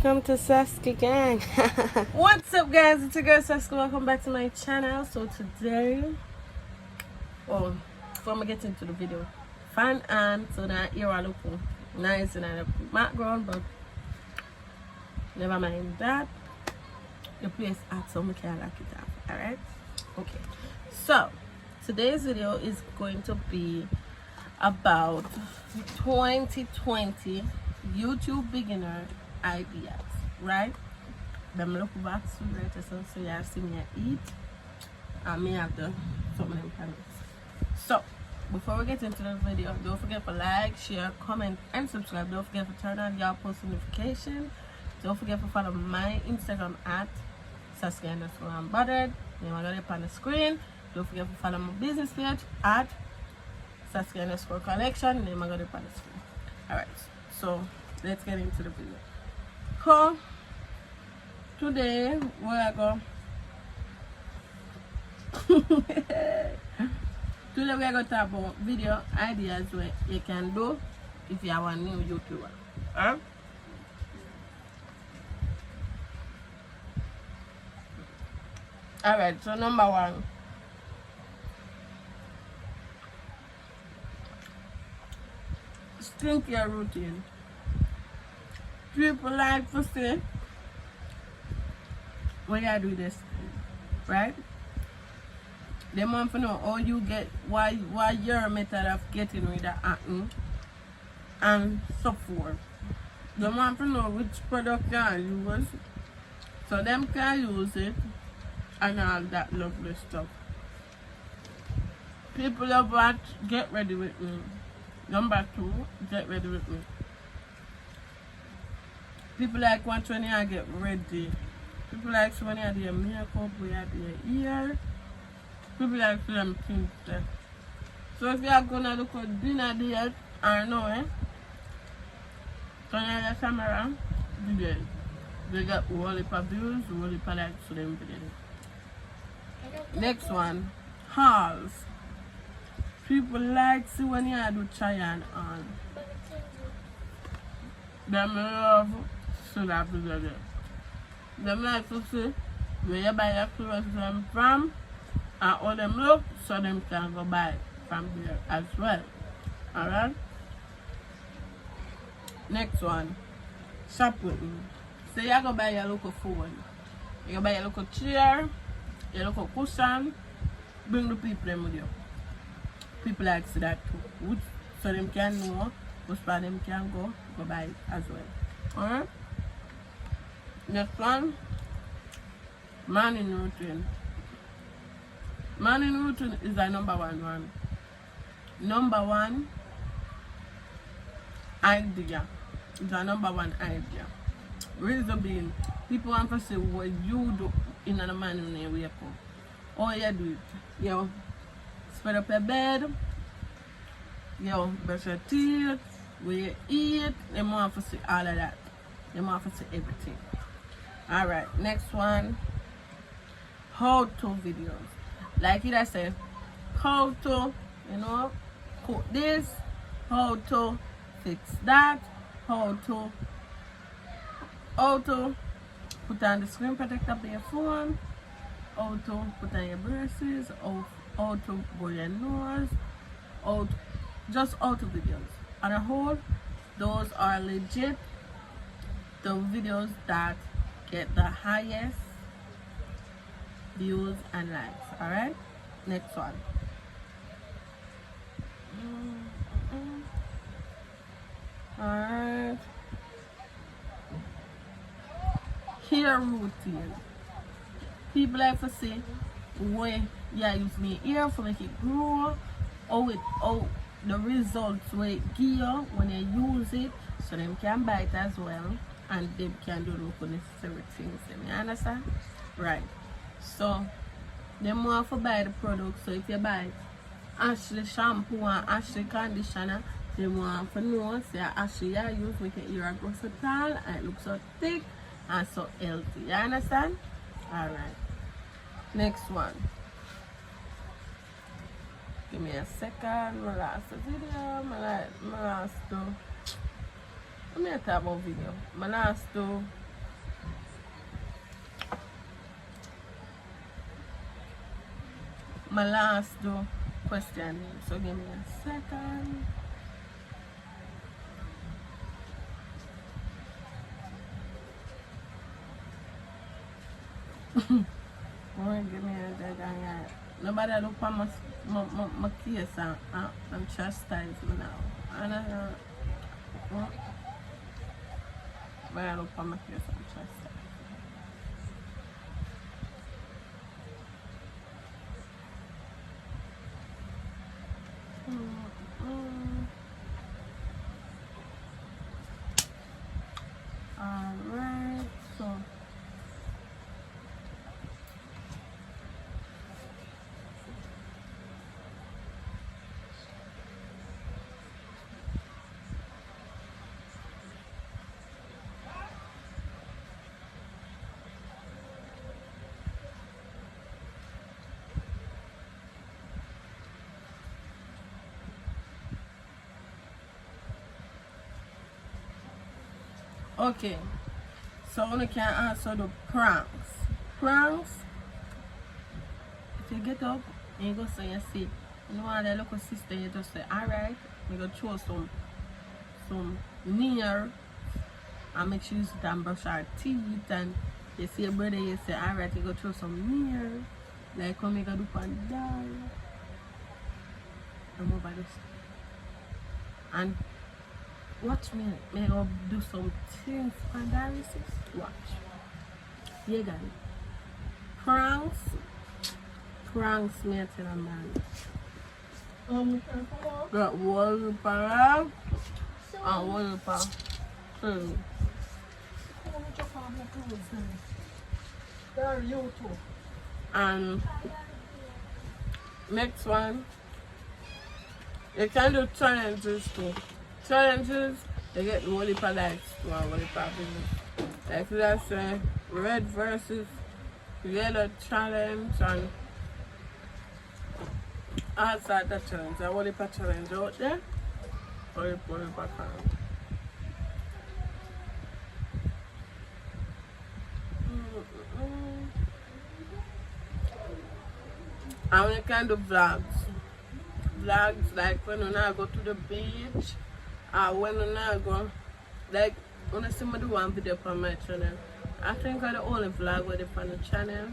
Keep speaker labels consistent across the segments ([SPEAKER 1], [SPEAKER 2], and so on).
[SPEAKER 1] welcome to Sasky Gang. What's up, guys? It's your girl Sasky. Welcome back to my channel. So today, before I get into the video, fan and so that here I look nice and I background, but never mind that. The place at so we can lock it up. Alright? Okay. So today's video is going to be about 2020 YouTube beginner ideas, right? Them look back so great, so you have seen me eat and me have the some of them panels. So before we get into the video, don't forget to like, share, comment and subscribe. Don't forget to turn on your post notification. Don't forget to follow my Instagram at Sasky_Unbothered. Name I got it on the screen. Don't forget to follow my business page at Sasky_Collection. Name I got it on the screen. Alright, so let's get into the video. So today we are going today we are going to talk about video ideas where you can do if you are a new YouTuber. Alright, so number one, skincare routine. People like to say when you do this, right? They want to know how you get why your method of getting rid of acne and so forth. They want to know which product can use, so them can use it and all that lovely stuff. People love what get ready with me. Number two, get ready with me. People like want when you get ready. People like when you do your makeup, when you do your ear. People like to them things there. So if you are gonna look at dinner date or no, turn on your camera, do it. They got all the views, all the likes to them video. Next one, hauls. People like see when you do try and on. Them love so that video there. Them like to see where you buy your clothes from and all them look so them can go buy from there as well. Alright? Next one, shopping. So you go buy your local food. You go buy your local chair, your local cushion, bring the people them with you. People like see that too. So them can know which part them can go buy it as well. Alright? Next one, morning routine. Morning routine is the number one. Number one idea. It's the number one idea. Reason being, people want to say what you do in the morning when you wake up. All you do it. You spread up your bed. You brush your teeth. When you eat, they want to see all of that. They want to see everything. Alright, next one, how to videos. Like it I said, how to, cook this, how to fix that, how to put on the screen protector for your phone, how to put on your braces, how to go your nose, just how to videos. On a whole, those are legit the videos that get the highest views and likes. Alright, next one. Alright, hair routine. People like to say when you use me hair for make it grow, or the results where it give you when you use it, so them can buy it as well. And they can do the necessary things. You understand? Right. So they want to buy the product. So if you buy Ashley shampoo and Ashley conditioner, they want to know say Ashley you use make your hair grow so tall and it looks so thick and so healthy. You understand? Alright. Next one. Give me a second. My last video. My last two. I'm going to talk about video. My last two my last question. So give me a second. Give me a dead. Nobody look for my case and chastise me now. And I look for my case and chastise. Alright, so okay, so we can answer the pranks. Pranks, if you get up and you go say you see, you know how that little sister, you just say, alright, you go throw some NAIR and make sure you sit and brush our teeth, and you see your brother, you say, alright, you go throw some NAIR, like come you go do pan down and move by this. And watch me, may I do some things for analysis. Watch. Yeah, guys. Pranks, me tell a man. Got one para and one para. And next one, you can do challenges too. Challenges, they get the whole heap of likes to our whole heap of business. Like let's say red versus yellow challenge and outside the challenge. A whole heap of challenge out there. Whole heap of challenge. And we can do vlogs. Vlogs like when we now go to the beach. When we now go, like when I see me do one video on my channel, I think I'm the only vlog with it on the channel.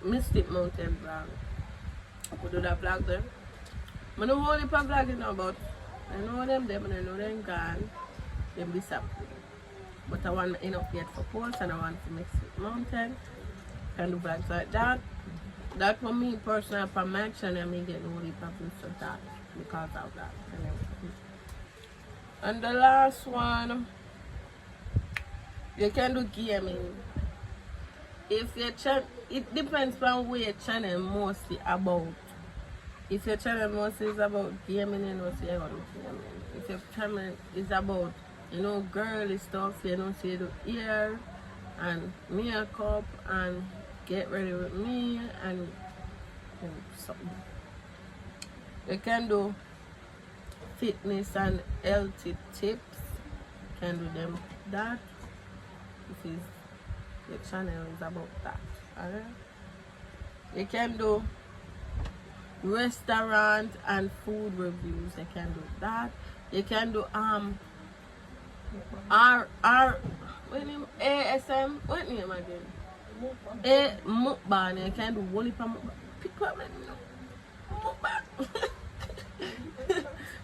[SPEAKER 1] Mystic Mountain vlog. I could do that vlog there. I don't know only vlogging now, but I know them there, but I know them gone. Them disappear. But I want enough yet for posts and I want to Mystic Mountain. Can do vlogs like that. That for me personally, for my channel, I get the only problem for that because of that. And the last one, you can do gaming. If your channel, it depends on where your channel mostly about. If your channel mostly is about gaming, you know, so you're gonna do gaming. If your channel is about, you know, girly stuff, you know, so you do hair and makeup and get ready with me and you know, something. You can do fitness and healthy tips. You can do them that. If your channel is about that. Alright? You can do restaurant and food reviews. You can do that. You can do what name? ASM. What name again? MUKBANG. You can do whole heap of mukbang.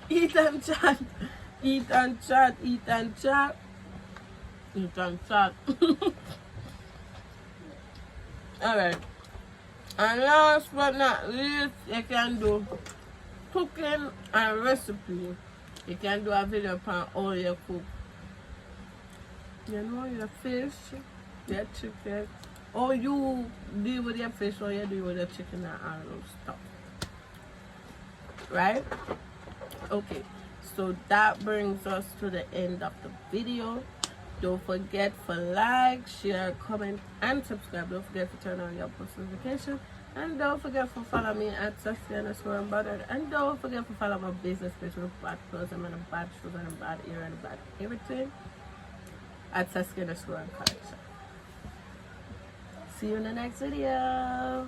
[SPEAKER 1] Eat and chat. Eat and chat. Eat and chat. Eat and chat. Alright. And last but not least, you can do cooking and recipe. You can do a video on all your cook. You know, your fish, your chicken, or you deal with your fish or you deal with your chicken and all those stuff. Right? Okay, so that brings us to the end of the video. Don't forget to like, share, comment, and subscribe. Don't forget to turn on your post notifications. And don't forget to follow me at Saskia_Unbothered. And don't forget to follow my business page with bad clothes and bad shoes and bad ear and bad everything at Saskia_Collection. See you in the next video.